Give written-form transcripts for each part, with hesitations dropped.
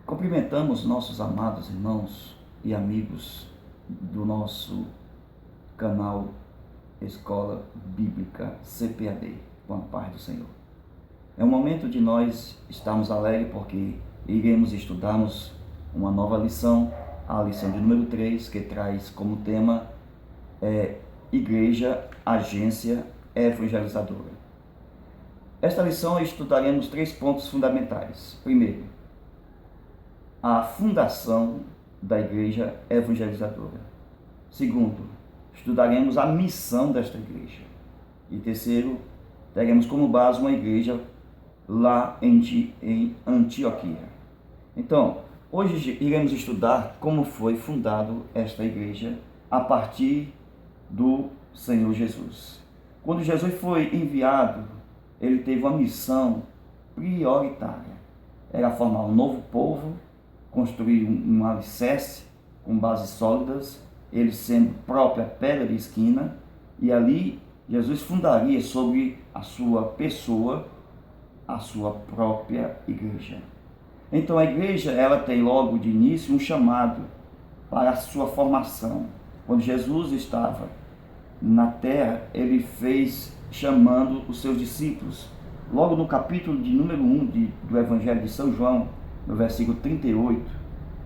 Cumprimentamos nossos amados irmãos e amigos do nosso canal Escola Bíblica CPAD, com a paz do Senhor. É um momento de nós estarmos alegres porque iremos estudarmos uma nova lição, a lição de número 3, que traz como tema Igreja, Agência Evangelizadora. Esta lição estudaremos 3 pontos fundamentais. Primeiro, a fundação da Igreja Evangelizadora. Segundo, estudaremos a missão desta igreja. E terceiro, teremos como base uma igreja lá em Antioquia. Então, hoje iremos estudar como foi fundado esta igreja a partir do Senhor Jesus. Quando Jesus foi enviado, ele teve uma missão prioritária. Era formar um novo povo, construir um alicerce com bases sólidas, ele sendo própria pedra de esquina, e ali Jesus fundaria sobre a sua pessoa a sua própria igreja. Então a igreja, ela tem logo de início um chamado para a sua formação. Quando Jesus estava na terra, ele fez chamando os seus discípulos. Logo no capítulo de número 1 do Evangelho de São João, no versículo 38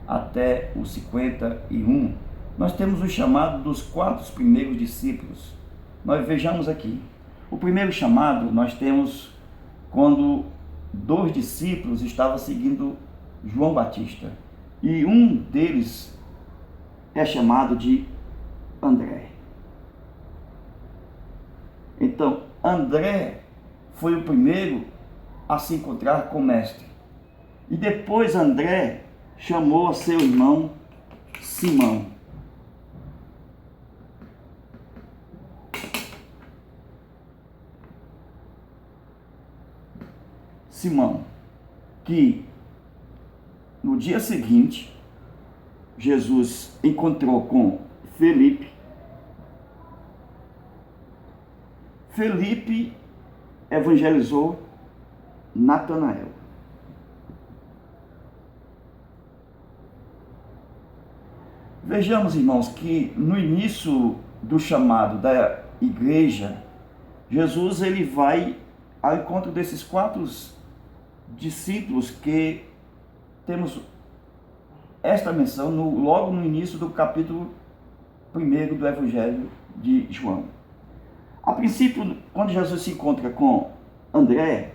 até o 51, nós temos o chamado dos 4 primeiros discípulos. Nós vejamos aqui. O primeiro chamado nós temos quando 2 discípulos estavam seguindo João Batista. E um deles é chamado de André. Então, André foi o primeiro a se encontrar com o Mestre. E depois André chamou a seu irmão Simão. Simão, que no dia seguinte, Jesus encontrou com Felipe. Felipe evangelizou Natanael. Vejamos, irmãos, que no início do chamado da igreja, Jesus ele vai ao encontro desses 4 discípulos que temos esta menção logo no início do capítulo 1 do Evangelho de João. A princípio, quando Jesus se encontra com André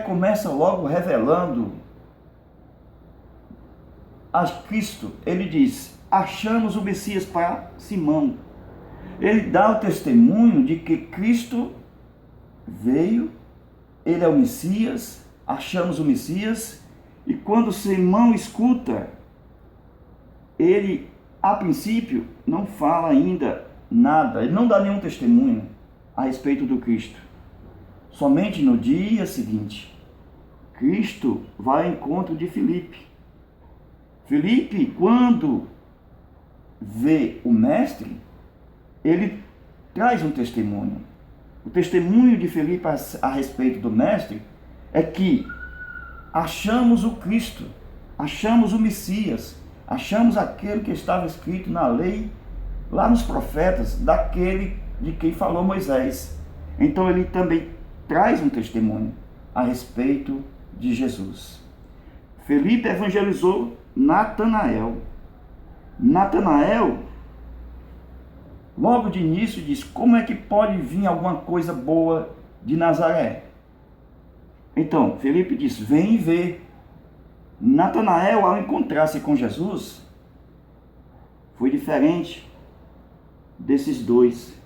começa logo revelando a Cristo. Ele diz: achamos o Messias para Simão. Ele dá o testemunho de que Cristo veio, ele é o Messias, achamos o Messias. E quando Simão escuta, ele a princípio não fala ainda nada, ele não dá nenhum testemunho a respeito do Cristo. Somente no dia seguinte, Cristo vai ao encontro de Felipe. Felipe, quando vê o Mestre, ele traz um testemunho. O testemunho de Felipe a respeito do Mestre é que achamos o Cristo, achamos o Messias, achamos aquele que estava escrito na lei, lá nos profetas, daquele de quem falou Moisés. Então ele também traz um testemunho a respeito de Jesus. Felipe evangelizou Natanael. Natanael, logo de início, diz: como é que pode vir alguma coisa boa de Nazaré? Então, Felipe diz: vem e vê. Natanael, ao encontrar-se com Jesus, foi diferente desses 2.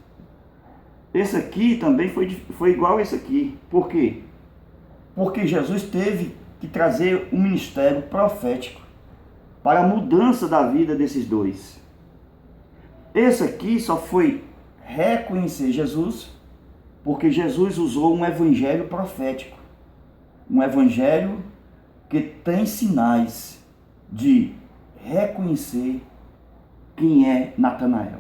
Esse aqui também foi igual a esse aqui. Por quê? Porque Jesus teve que trazer um ministério profético para a mudança da vida desses 2. Esse aqui só foi reconhecer Jesus porque Jesus usou um evangelho profético. Um evangelho que tem sinais de reconhecer quem é Natanael.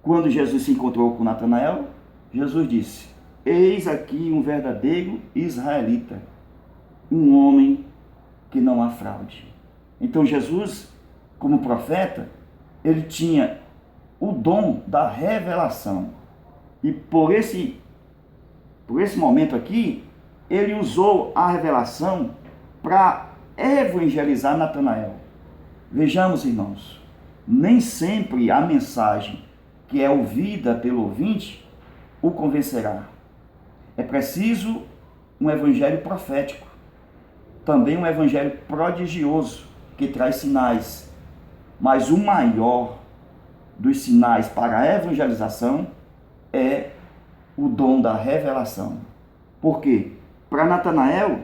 Quando Jesus se encontrou com Natanael, Jesus disse: eis aqui um verdadeiro israelita, um homem que não há fraude. Então Jesus, como profeta, ele tinha o dom da revelação. E por esse momento aqui, ele usou a revelação para evangelizar Natanael. Vejamos, irmãos, nem sempre a mensagem que é ouvida pelo ouvinte o convencerá. É preciso um evangelho profético, também um evangelho prodigioso, que traz sinais. Mas o maior dos sinais para a evangelização é o dom da revelação. Por quê? Para Natanael,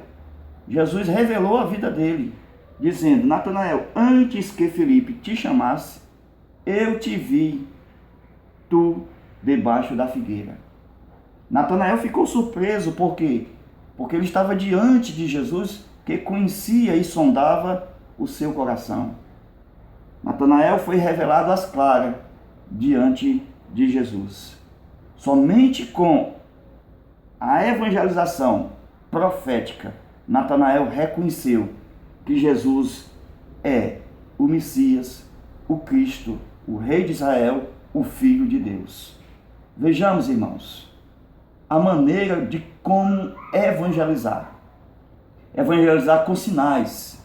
Jesus revelou a vida dele, dizendo: Natanael, antes que Filipe te chamasse, eu te vi, tu debaixo da figueira. Natanael ficou surpreso, por quê? Porque ele estava diante de Jesus, que conhecia e sondava o seu coração. Natanael foi revelado às claras diante de Jesus. Somente com a evangelização profética, Natanael reconheceu que Jesus é o Messias, o Cristo, o Rei de Israel, o Filho de Deus. Vejamos, irmãos, a maneira de como evangelizar. Evangelizar com sinais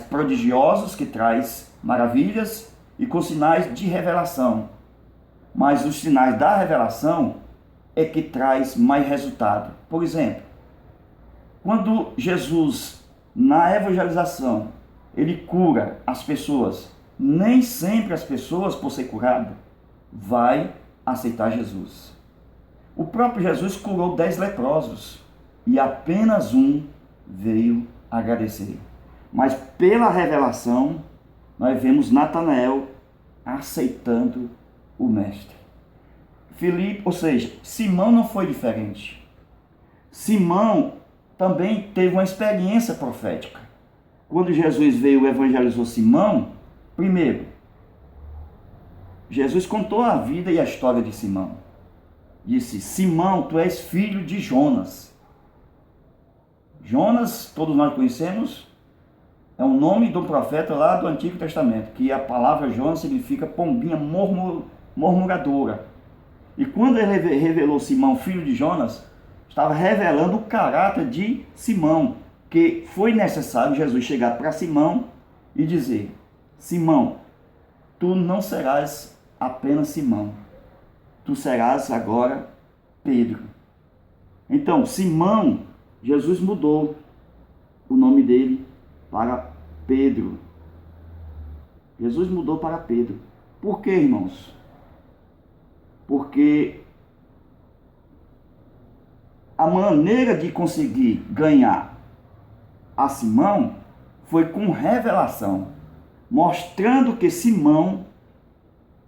prodigiosos que traz maravilhas e com sinais de revelação. Mas os sinais da revelação é que traz mais resultado. Por exemplo, quando Jesus, na evangelização, ele cura as pessoas, nem sempre as pessoas, por ser curado, vai aceitar Jesus. O próprio Jesus curou 10 leprosos e apenas um veio agradecer. Mas pela revelação, nós vemos Natanael aceitando o mestre. Filipe, ou seja, Simão não foi diferente. Simão também teve uma experiência profética. Quando Jesus veio e evangelizou Simão, primeiro, Jesus contou a vida e a história de Simão. Disse: Simão, tu és filho de Jonas. Jonas, todos nós conhecemos, é o nome do profeta lá do Antigo Testamento, que a palavra Jonas significa pombinha murmuradora. E quando ele revelou Simão, filho de Jonas, estava revelando o caráter de Simão, que foi necessário Jesus chegar para Simão e dizer: Simão, tu não serás apenas Simão, tu serás agora Pedro. Então, Simão, Jesus mudou o nome dele para Pedro. Jesus mudou para Pedro. Por quê, irmãos? Porque a maneira de conseguir ganhar a Simão foi com revelação, mostrando que Simão,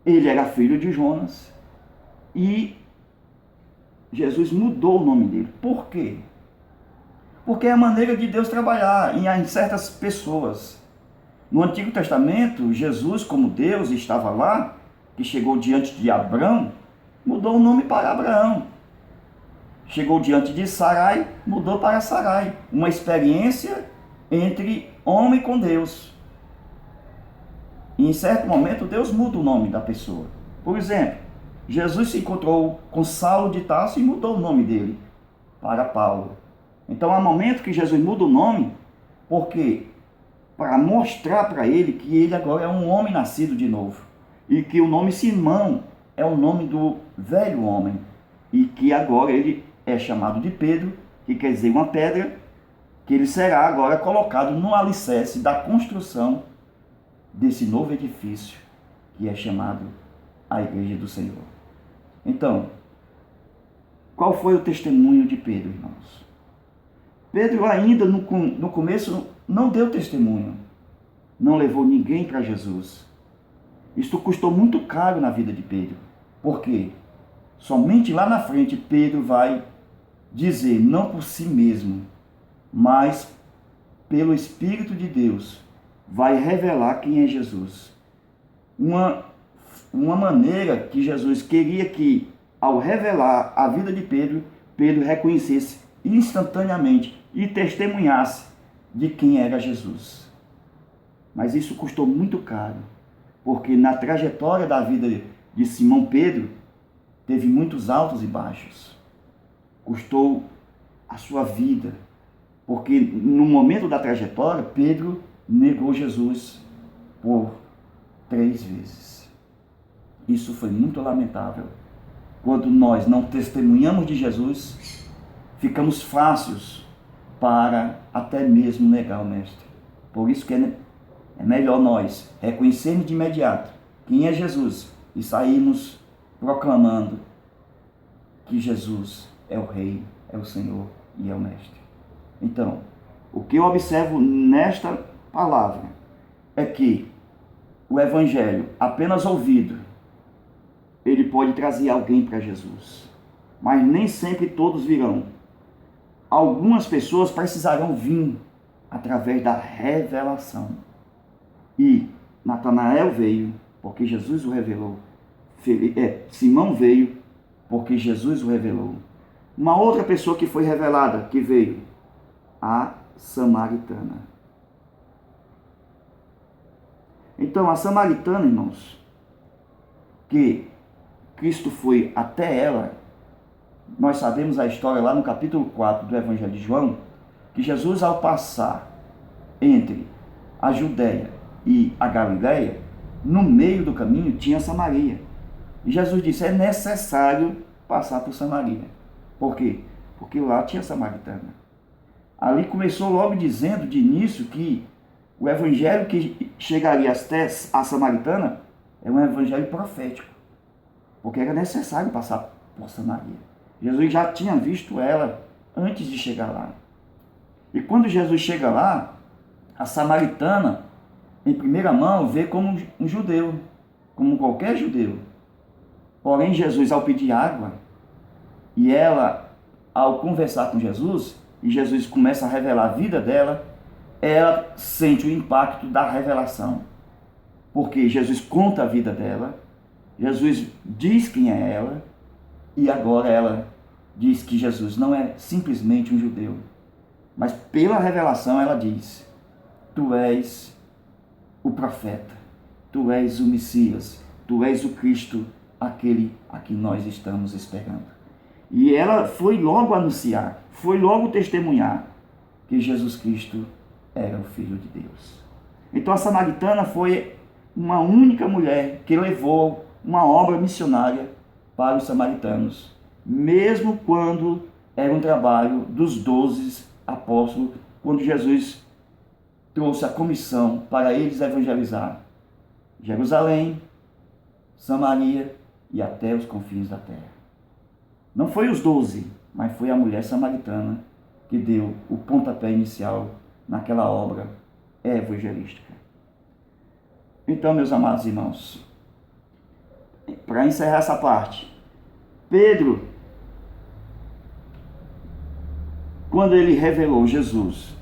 ele era filho de Jonas, e Jesus mudou o nome dele. Por quê? Porque é a maneira de Deus trabalhar em certas pessoas. No Antigo Testamento, Jesus, como Deus estava lá, que chegou diante de Abrão, mudou o nome para Abraão. Chegou diante de Sarai, mudou para Sarai. Uma experiência entre homem com Deus. E em certo momento, Deus muda o nome da pessoa. Por exemplo, Jesus se encontrou com Saulo de Tarso e mudou o nome dele para Paulo. Então há momento que Jesus muda o nome, porque para mostrar para ele que ele agora é um homem nascido de novo. E que o nome Simão é o nome do velho homem. E que agora ele é chamado de Pedro, que quer dizer uma pedra, que ele será agora colocado no alicerce da construção desse novo edifício, que é chamado a Igreja do Senhor. Então, qual foi o testemunho de Pedro, irmãos? Pedro ainda no começo não deu testemunho, não levou ninguém para Jesus. Isto custou muito caro na vida de Pedro. Por quê? Somente lá na frente Pedro vai dizer, não por si mesmo, mas pelo Espírito de Deus, vai revelar quem é Jesus. Uma maneira que Jesus queria que, ao revelar a vida de Pedro, Pedro reconhecesse instantaneamente e testemunhasse de quem era Jesus. Mas isso custou muito caro, porque na trajetória da vida de Simão Pedro, teve muitos altos e baixos. Custou a sua vida, porque no momento da trajetória, Pedro negou Jesus por 3 vezes. Isso foi muito lamentável. Quando nós não testemunhamos de Jesus, ficamos fáceis para até mesmo negar o Mestre. Por isso que é melhor nós reconhecermos de imediato quem é Jesus e sairmos proclamando que Jesus é o Rei, é o Senhor e é o Mestre. Então, o que eu observo nesta palavra é que o Evangelho, apenas ouvido, ele pode trazer alguém para Jesus. Mas nem sempre todos virão. Algumas pessoas precisarão vir através da revelação. E Natanael veio porque Jesus o revelou. Simão veio porque Jesus o revelou. Uma outra pessoa que foi revelada, que veio, a samaritana. Então, a samaritana, irmãos, que Cristo foi até ela, nós sabemos a história lá no capítulo 4 do Evangelho de João, que Jesus, ao passar entre a Judéia e a Galiléia, no meio do caminho tinha Samaria. E Jesus disse, é necessário passar por Samaria. Por quê? Porque lá tinha samaritana. Ali começou logo dizendo de início que o evangelho que chegaria até a samaritana é um evangelho profético. Porque era necessário passar por Samaria. Jesus já tinha visto ela antes de chegar lá. E quando Jesus chega lá, a samaritana, em primeira mão, vê como um judeu, como qualquer judeu. Porém, Jesus, ao pedir água, e ela, ao conversar com Jesus, e Jesus começa a revelar a vida dela, ela sente o impacto da revelação. Porque Jesus conta a vida dela, Jesus diz quem é ela, e agora ela diz que Jesus não é simplesmente um judeu. Mas pela revelação ela diz, tu és o profeta, tu és o Messias, tu és o Cristo, aquele a quem nós estamos esperando. E ela foi logo anunciar, foi logo testemunhar que Jesus Cristo era o Filho de Deus. Então a samaritana foi uma única mulher que levou uma obra missionária para os samaritanos, mesmo quando era um trabalho dos 12 apóstolos, quando Jesus trouxe a comissão para eles evangelizar Jerusalém, Samaria e até os confins da terra. Não foi os 12, mas foi a mulher samaritana que deu o pontapé inicial naquela obra evangelística. Então, meus amados irmãos, para encerrar essa parte, Pedro, quando ele revelou Jesus,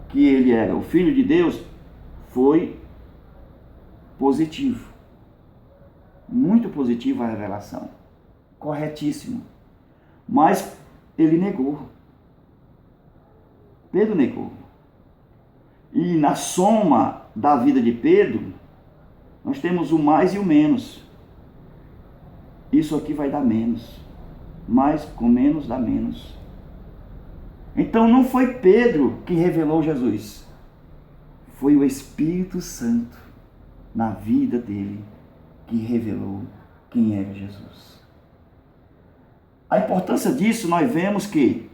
que ele era o Filho de Deus, foi positivo. Muito positiva a revelação. Corretíssimo. Mas ele negou. Pedro negou. E na soma da vida de Pedro, nós temos o mais e o menos. Isso aqui vai dar menos. Mais com menos dá menos. Então não foi Pedro que revelou Jesus. Foi o Espírito Santo na vida dele que revelou quem era Jesus. A importância disso nós vemos que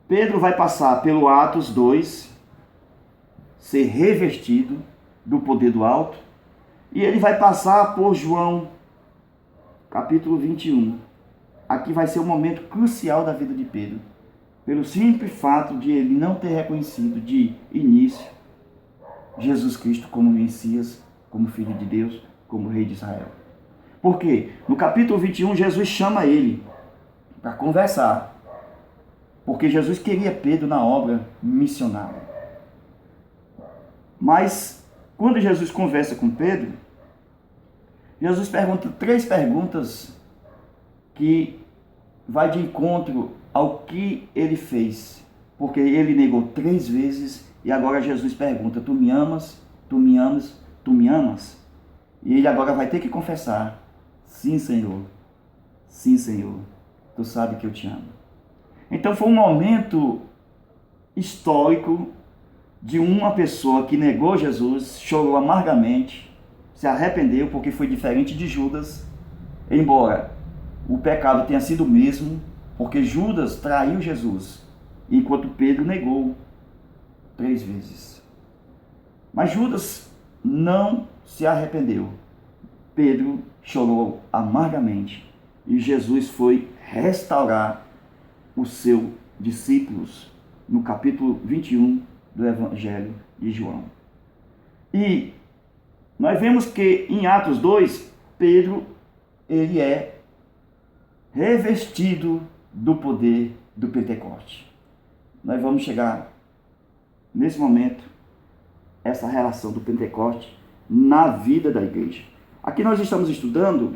Pedro vai passar pelo Atos 2, ser revestido do poder do alto, e ele vai passar por João, capítulo 21. Aqui vai ser um momento crucial da vida de Pedro, pelo simples fato de ele não ter reconhecido de início Jesus Cristo como Messias, como Filho de Deus, como Rei de Israel. Por quê? No capítulo 21, Jesus chama ele para conversar, porque Jesus queria Pedro na obra missionária. Mas, quando Jesus conversa com Pedro, Jesus pergunta 3 perguntas que vai de encontro ao que ele fez, porque ele negou 3 vezes E agora Jesus pergunta: tu me amas? Tu me amas? Tu me amas? E ele agora vai ter que confessar: sim, Senhor. Sim, Senhor. Tu sabe que eu te amo. Então foi um momento histórico de uma pessoa que negou Jesus, chorou amargamente, se arrependeu porque foi diferente de Judas, embora o pecado tenha sido o mesmo, porque Judas traiu Jesus, enquanto Pedro negou 3 vezes. Mas Judas não se arrependeu. Pedro chorou amargamente e Jesus foi restaurar os seus discípulos no capítulo 21 do Evangelho de João. E nós vemos que em Atos 2, Pedro ele é revestido do poder do Pentecoste. Nós vamos chegar nesse momento essa relação do Pentecoste na vida da igreja. Aqui nós estamos estudando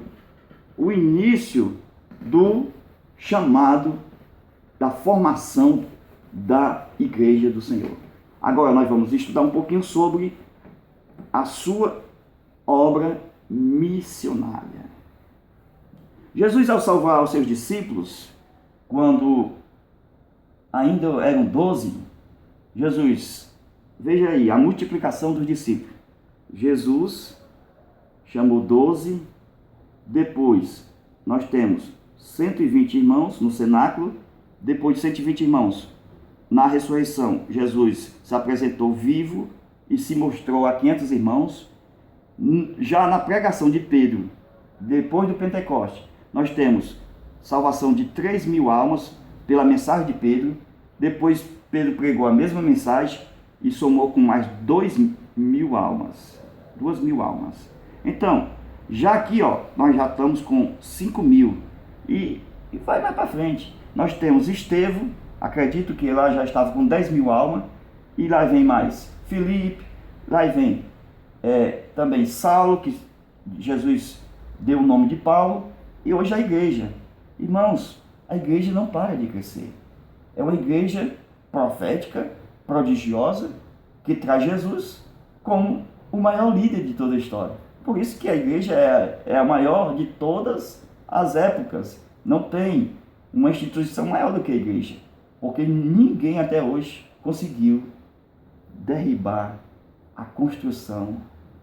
o início do chamado da formação da igreja do Senhor. Agora nós vamos estudar um pouquinho sobre a sua obra missionária. Jesus, ao salvar os seus discípulos, quando ainda eram 12, Jesus, veja aí, a multiplicação dos discípulos. Jesus chamou 12, depois nós temos 120 irmãos no cenáculo, depois de 120 irmãos, na ressurreição, Jesus se apresentou vivo e se mostrou a 500 irmãos. Já na pregação de Pedro, depois do Pentecoste, nós temos salvação de 3.000 almas pela mensagem de Pedro. Depois Pedro pregou a mesma mensagem e somou com mais 2.000 almas. 2.000 almas. Então, já aqui, nós já estamos com 5.000. E vai mais para frente. Nós temos Estevão, acredito que lá já estava com 10.000 almas. E lá vem mais Filipe, lá vem também Saulo, que Jesus deu o nome de Paulo. E hoje a igreja. Irmãos, a igreja não para de crescer. É uma igreja profética, prodigiosa, que traz Jesus como o maior líder de toda a história. Por isso que a igreja é a maior de todas as épocas. Não tem uma instituição maior do que a igreja. Porque ninguém até hoje conseguiu derribar a construção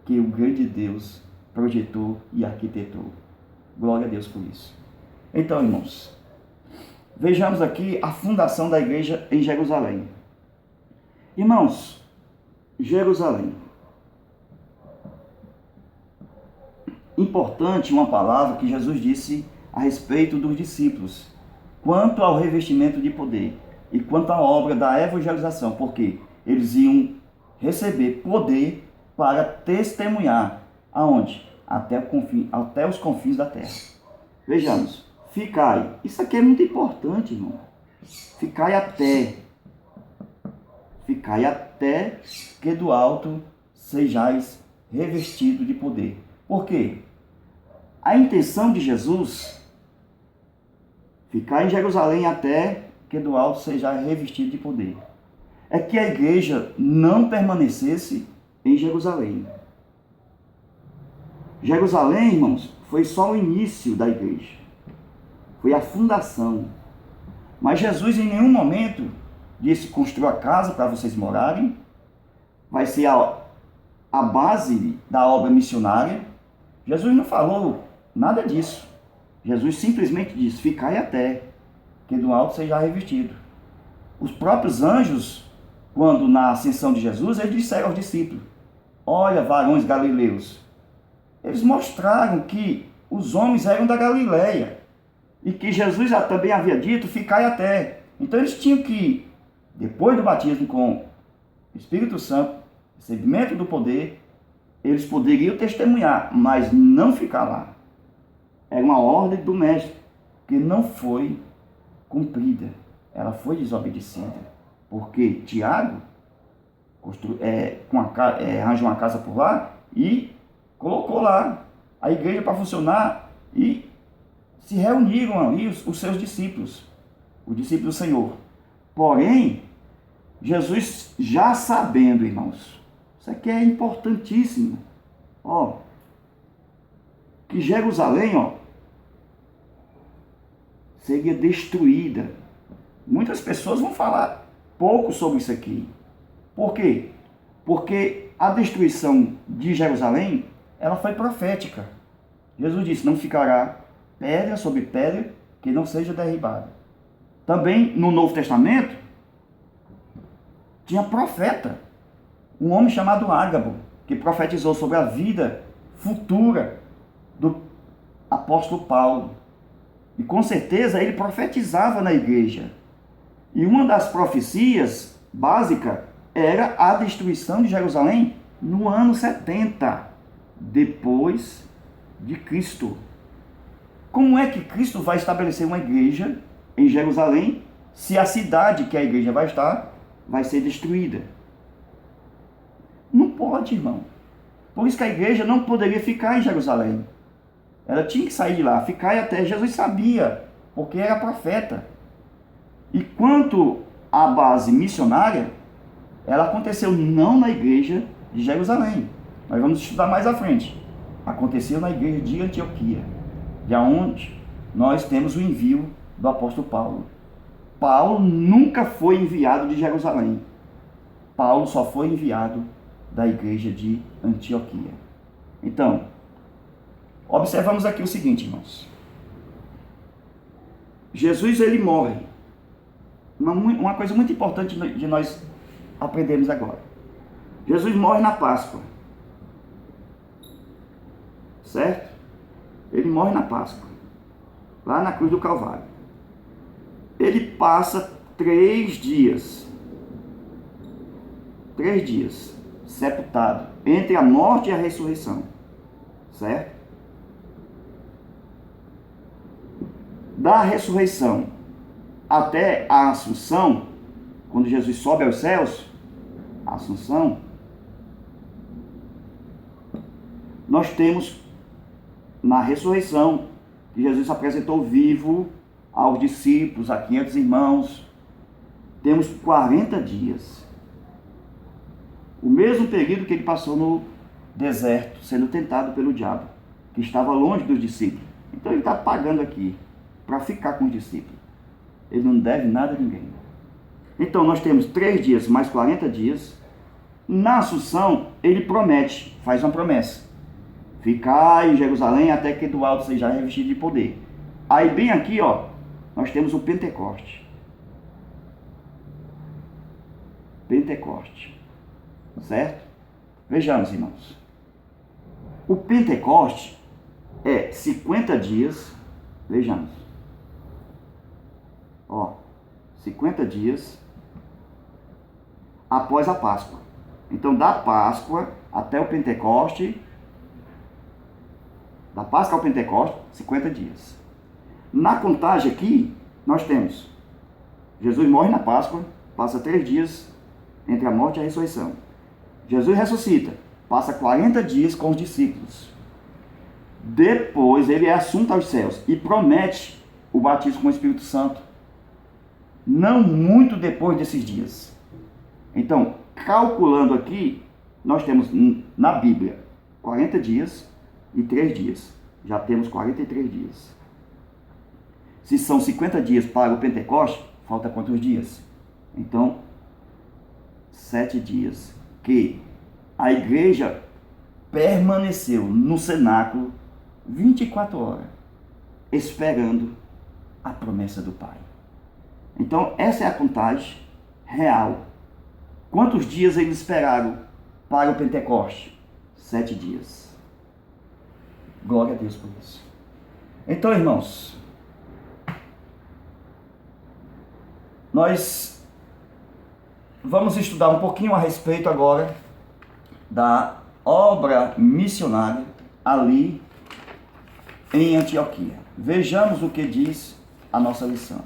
que o grande Deus projetou e arquitetou. Glória a Deus por isso. Então, irmãos, vejamos aqui a fundação da igreja em Jerusalém. Irmãos, Jerusalém. Importante uma palavra que Jesus disse a respeito dos discípulos, quanto ao revestimento de poder e quanto à obra da evangelização, porque eles iam receber poder para testemunhar aonde? Até os confins da terra. Vejamos, ficai. Isso aqui é muito importante, irmão. Ficai até que do alto sejais revestido de poder. Por quê? A intenção de Jesus, ficar em Jerusalém até que do alto sejais revestido de poder, é que a igreja não permanecesse em Jerusalém. Jerusalém, irmãos, foi só o início da igreja. Foi a fundação. Mas Jesus em nenhum momento disse: construa a casa para vocês morarem. Vai ser a base da obra missionária. Jesus não falou nada disso. Jesus simplesmente disse: ficai até que do alto seja revestido. Os próprios anjos, quando na ascensão de Jesus, eles disseram aos discípulos: olha, varões galileus. Eles mostraram que os homens eram da Galileia e que Jesus já também havia dito: ficai até. Então eles tinham que, depois do batismo com o Espírito Santo, recebimento do poder, eles poderiam testemunhar, mas não ficar lá. Era uma ordem do mestre que não foi cumprida. Ela foi desobedecida. Porque Tiago arranjou uma casa por lá e colocou lá a igreja para funcionar, e se reuniram ali os seus discípulos, o discípulo do Senhor. Porém, Jesus já sabendo, irmãos, isso aqui é importantíssimo, ó, que Jerusalém, ó, seria destruída. Muitas pessoas vão falar pouco sobre isso aqui. Por quê? Porque a destruição de Jerusalém, ela foi profética. Jesus disse, não ficará pedra sobre pedra que não seja derribada. Também no Novo Testamento, tinha profeta, um homem chamado Ágabo, que profetizou sobre a vida futura do apóstolo Paulo. E com certeza ele profetizava na igreja. E uma das profecias básicas era a destruição de Jerusalém no ano 70, depois de Cristo. Como é que Cristo vai estabelecer uma igreja em Jerusalém se a cidade que a igreja vai estar vai ser destruída? Não pode, irmão. Por isso que a igreja não poderia ficar em Jerusalém. Ela tinha que sair de lá, ficar e até Jesus sabia, porque era profeta. E quanto à base missionária, ela aconteceu não na igreja de Jerusalém. Nós vamos estudar mais à frente. Aconteceu na igreja de Antioquia, de onde nós temos o envio do apóstolo Paulo. Paulo nunca foi enviado de Jerusalém. Paulo só foi enviado da igreja de Antioquia. Então, observamos aqui o seguinte, irmãos. Jesus, ele morre. Uma coisa muito importante de nós aprendermos agora. Jesus morre na Páscoa. Certo? Ele morre na Páscoa. Lá na cruz do Calvário. Ele passa 3 dias. 3 dias. Sepultado. Entre a morte e a ressurreição. Certo? Da ressurreição até a assunção, quando Jesus sobe aos céus, a assunção, nós temos na ressurreição, que Jesus se apresentou vivo aos discípulos, a 500 irmãos, temos 40 dias. O mesmo período que ele passou no deserto, sendo tentado pelo diabo, que estava longe dos discípulos. Então ele está pagando aqui para ficar com os discípulos. Ele não deve nada a ninguém. Então nós temos 3 dias mais 40 dias. Na Assunção, ele promete, faz uma promessa. Ficar em Jerusalém até que do alto seja revestido de poder. Aí bem aqui, ó, nós temos o Pentecoste. Pentecoste. Certo? Vejamos, irmãos. O Pentecoste é 50 dias. Vejamos. Ó, 50 dias após a Páscoa. Então, da Páscoa até o Pentecoste, da Páscoa ao Pentecoste, 50 dias. Na contagem aqui, nós temos Jesus morre na Páscoa, passa 3 dias entre a morte e a ressurreição. Jesus ressuscita, passa 40 dias com os discípulos. Depois ele é assunto aos céus e promete o batismo com o Espírito Santo. Não muito depois desses dias. Então, calculando aqui, nós temos na Bíblia 40 dias e 3 dias. Já temos 43 dias. Se são 50 dias para o Pentecoste, falta quantos dias? Então, 7 dias que a igreja permaneceu no cenáculo 24 horas, esperando a promessa do Pai. Então, essa é a contagem real. Quantos dias eles esperaram para o Pentecoste? 7 dias. Glória a Deus por isso. Então, irmãos, nós vamos estudar um pouquinho a respeito agora da obra missionária ali em Antioquia. Vejamos o que diz a nossa lição.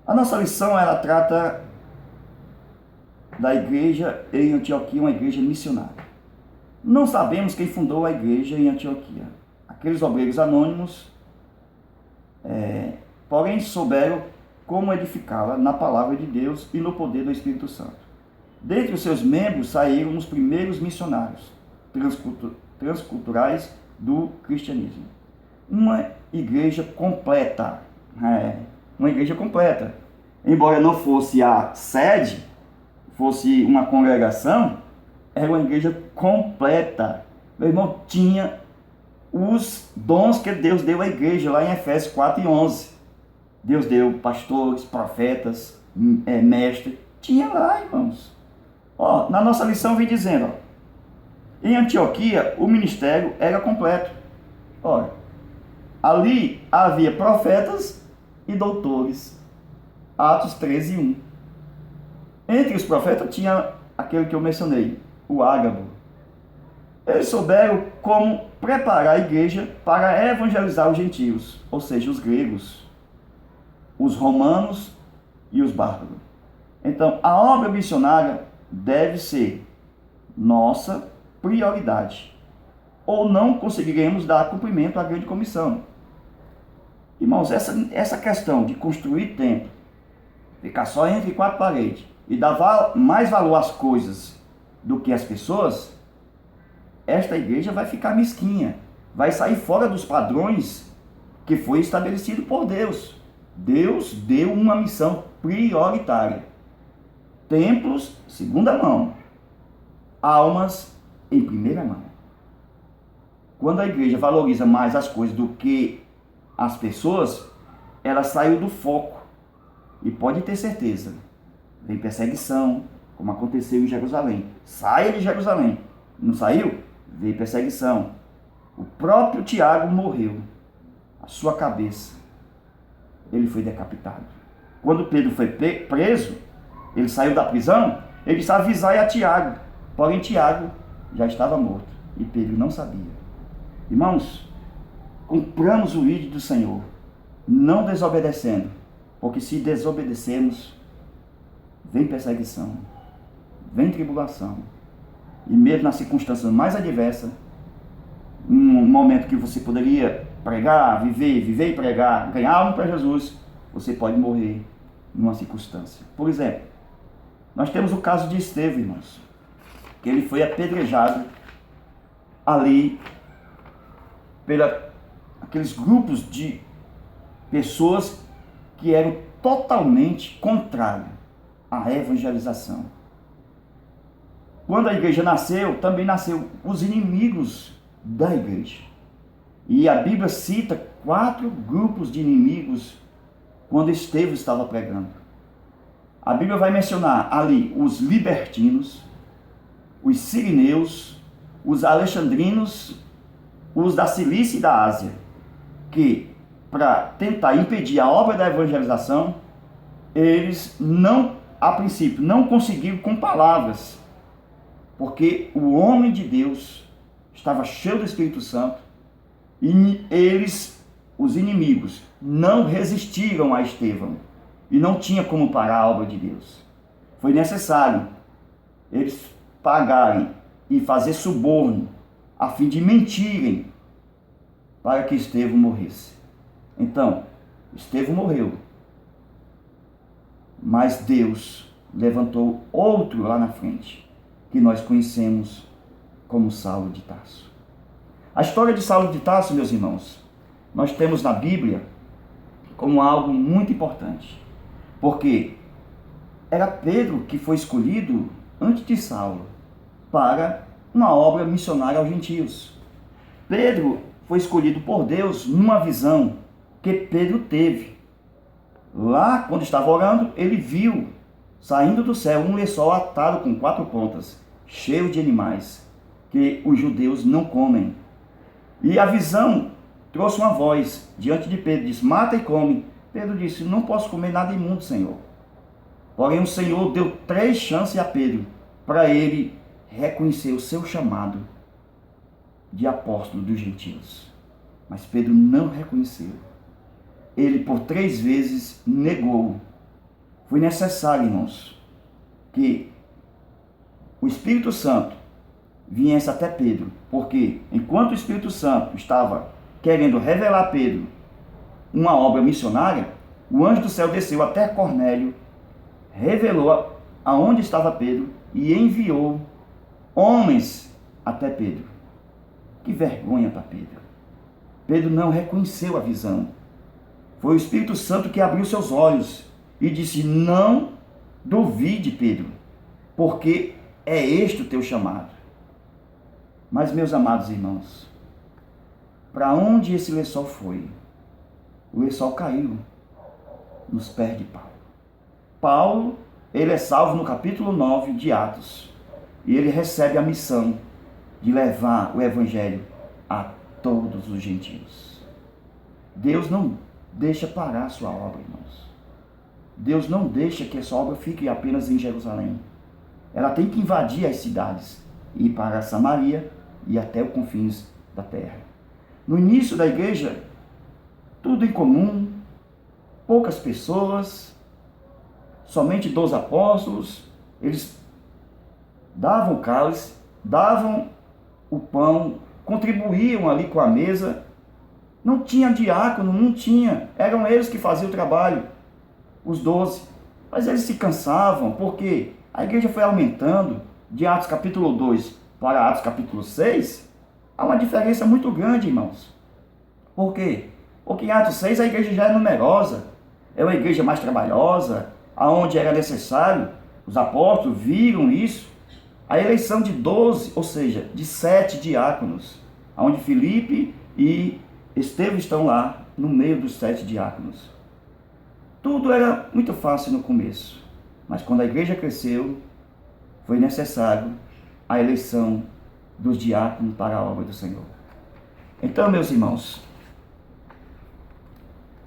A nossa lição, ela trata da igreja em Antioquia, uma igreja missionária. Não sabemos quem fundou a igreja em Antioquia. Aqueles obreiros anônimos, porém souberam como edificá-la na palavra de Deus e no poder do Espírito Santo. Dentre os seus membros saíram os primeiros missionários transculturais do cristianismo. Uma igreja completa. Uma igreja completa. Embora não fosse a sede, fosse uma congregação, era uma igreja completa. Meu irmão, tinha os dons que Deus deu à igreja, lá em Efésios 4:11. Deus deu pastores, profetas, mestres. Tinha lá, irmãos. Na nossa lição vem dizendo, em Antioquia o ministério era completo. Ali havia profetas e doutores. Atos 13:1. Entre os profetas tinha aquele que eu mencionei, o Ágabo. Eles souberam como preparar a igreja para evangelizar os gentios, ou seja, os gregos, os romanos e os bárbaros. Então, a obra missionária deve ser nossa prioridade, ou não conseguiremos dar cumprimento à grande comissão. Irmãos, essa questão de construir templo, ficar só entre quatro paredes e dar mais valor às coisas do que às pessoas, esta igreja vai ficar mesquinha, vai sair fora dos padrões que foi estabelecido por Deus. Deus deu uma missão prioritária. Templos, segunda mão. Almas, em primeira mão. Quando a igreja valoriza mais as coisas do que as pessoas, ela saiu do foco. E pode ter certeza, vem perseguição, como aconteceu em Jerusalém. Saia de Jerusalém. Não saiu? Veio perseguição. O próprio Tiago morreu. A sua cabeça, ele foi decapitado. Quando Pedro foi preso, ele saiu da prisão, ele disse: avisai a Tiago. Porém, Tiago já estava morto e Pedro não sabia. Irmãos, cumpramos o ídolo do Senhor, não desobedecendo, porque se desobedecermos, vem perseguição, vem tribulação. E mesmo nas circunstâncias mais adversas, um momento que você poderia pregar, viver e pregar, ganhar alma para Jesus, você pode morrer numa circunstância. Por exemplo, nós temos o caso de Estevão, irmãos, que ele foi apedrejado ali aqueles grupos de pessoas que eram totalmente contrários à evangelização. Quando a igreja nasceu, também nasceu os inimigos da igreja. E a Bíblia cita 4 grupos de inimigos quando Estevão estava pregando. A Bíblia vai mencionar ali os libertinos, os sirineus, os alexandrinos, os da Cilícia e da Ásia, que, para tentar impedir a obra da evangelização, eles a princípio, não conseguiram com palavras, porque o homem de Deus estava cheio do Espírito Santo e eles, os inimigos, não resistiram a Estevão e não tinha como parar a obra de Deus. Foi necessário eles pagarem e fazer suborno a fim de mentirem para que Estevão morresse. Então, Estevão morreu, mas Deus levantou outro lá na frente, que nós conhecemos como Saulo de Tarso. A história de Saulo de Tarso, meus irmãos, nós temos na Bíblia como algo muito importante, porque era Pedro que foi escolhido antes de Saulo para uma obra missionária aos gentios. Pedro foi escolhido por Deus numa visão que Pedro teve. Lá, quando estava orando, ele viu saindo do céu um lençol atado com 4 pontas, cheio de animais, que os judeus não comem. E a visão trouxe uma voz diante de Pedro, disse: mata e come. Pedro disse: não posso comer nada imundo, Senhor. Porém o Senhor deu 3 chances a Pedro, para ele reconhecer o seu chamado de apóstolo dos gentios. Mas Pedro não reconheceu. Ele por 3 vezes negou. Foi necessário, irmãos, que o Espírito Santo viesse até Pedro, porque enquanto o Espírito Santo estava querendo revelar a Pedro uma obra missionária, o anjo do céu desceu até Cornélio, revelou aonde estava Pedro e enviou homens até Pedro. Que vergonha para Pedro. Pedro não reconheceu a visão. Foi o Espírito Santo que abriu seus olhos e disse: não duvide, Pedro, porque é este o teu chamado. Mas, meus amados irmãos, para onde esse lençol foi? O lençol caiu nos pés de Paulo. Paulo, ele é salvo no capítulo 9 de Atos. E ele recebe a missão de levar o evangelho a todos os gentios. Deus não deixa parar a sua obra, irmãos. Deus não deixa que essa obra fique apenas em Jerusalém. Ela tem que invadir as cidades, ir para Samaria e até os confins da terra. No início da igreja, tudo em comum, poucas pessoas, somente 12 apóstolos. Eles davam o cálice, davam o pão, contribuíam ali com a mesa. Não tinha diácono, não tinha. Eram eles que faziam o trabalho, os 12. Mas eles se cansavam, porque a igreja foi aumentando de Atos capítulo 2 para Atos capítulo 6. Há uma diferença muito grande, irmãos. Por quê? Porque em Atos 6 a igreja já é numerosa, é uma igreja mais trabalhosa, aonde era necessário. Os apóstolos viram isso. A eleição de 12, ou seja, de 7 diáconos, onde Filipe e Estevão estão lá no meio dos 7 diáconos. Tudo era muito fácil no começo, mas quando a igreja cresceu, foi necessário a eleição dos diáconos para a obra do Senhor. Então, meus irmãos,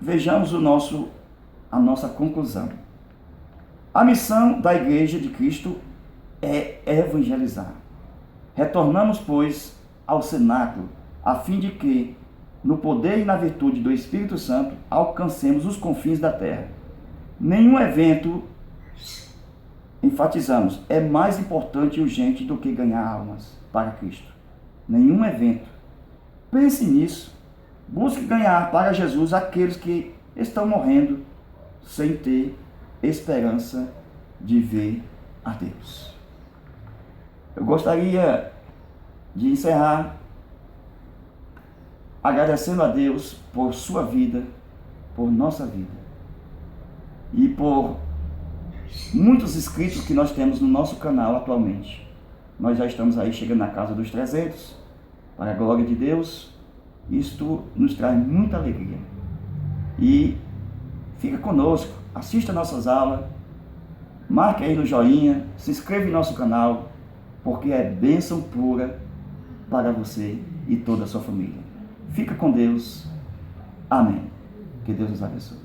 vejamos a nossa conclusão. A missão da igreja de Cristo é evangelizar. Retornamos, pois, ao cenáculo, a fim de que, no poder e na virtude do Espírito Santo, alcancemos os confins da terra. Nenhum evento, enfatizamos, é mais importante e urgente do que ganhar almas para Cristo. Nenhum evento. Pense nisso. Busque ganhar para Jesus aqueles que estão morrendo sem ter esperança de ver a Deus. Eu gostaria de encerrar agradecendo a Deus por sua vida, por nossa vida e por muitos inscritos que nós temos no nosso canal atualmente. Nós já estamos aí chegando na casa dos 300, para a glória de Deus. Isto nos traz muita alegria. E fica conosco, assista nossas aulas, marque aí no joinha, se inscreva em nosso canal, porque é bênção pura para você e toda a sua família. Fica com Deus. Amém. Que Deus nos abençoe.